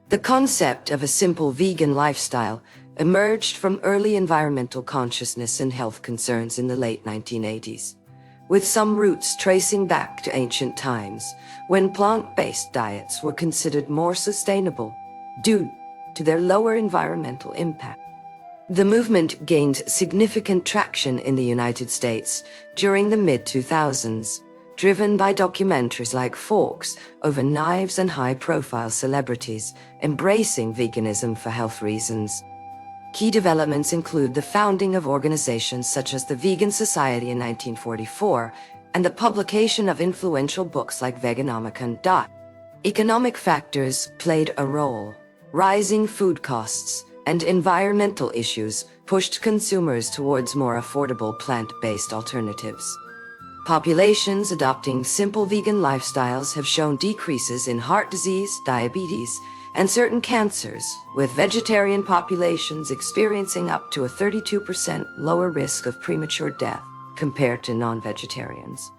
The concept of a simple vegan lifestyle emerged from early environmental consciousness and health concerns in the late 1980s, with some roots tracing back to ancient times when plant-based diets were considered more sustainable due to their lower environmental impact. The movement gained significant traction in the United States during the mid-2000s, driven by documentaries like Forks Over Knives and high-profile celebrities embracing veganism for health reasons. Key developments include the founding of organizations such as the Vegan Society in 1944 and the publication of influential books like Veganomica and Dot. Economic factors played a role. Rising food costs and environmental issues pushed consumers towards more affordable plant-based alternatives. Populations adopting simple vegan lifestyles have shown decreases in heart disease, diabetes, and certain cancers, with vegetarian populations experiencing up to a 32% lower risk of premature death compared to non-vegetarians.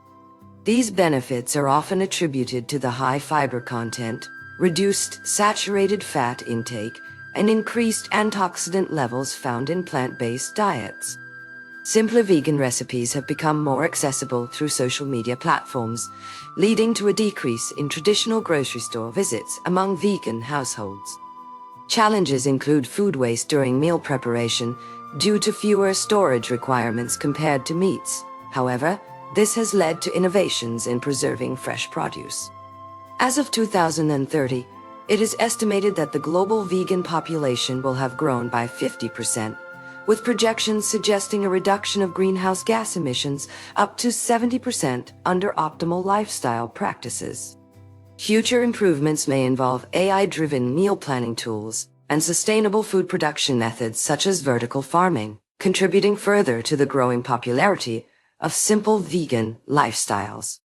These benefits are often attributed to the high fiber content, reduced saturated fat intake, and increased antioxidant levels found in plant-based diets. Simpler vegan recipes have become more accessible through social media platforms, leading to a decrease in traditional grocery store visits among vegan households. Challenges include food waste during meal preparation due to fewer storage requirements compared to meats. However, this has led to innovations in preserving fresh produce. As of 2030, it is estimated that the global vegan population will have grown by 50%, with projections suggesting a reduction of greenhouse gas emissions up to 70% under optimal lifestyle practices. Future improvements may involve AI-driven meal planning tools and sustainable food production methods such as vertical farming, contributing further to the growing popularity of simple vegan lifestyles.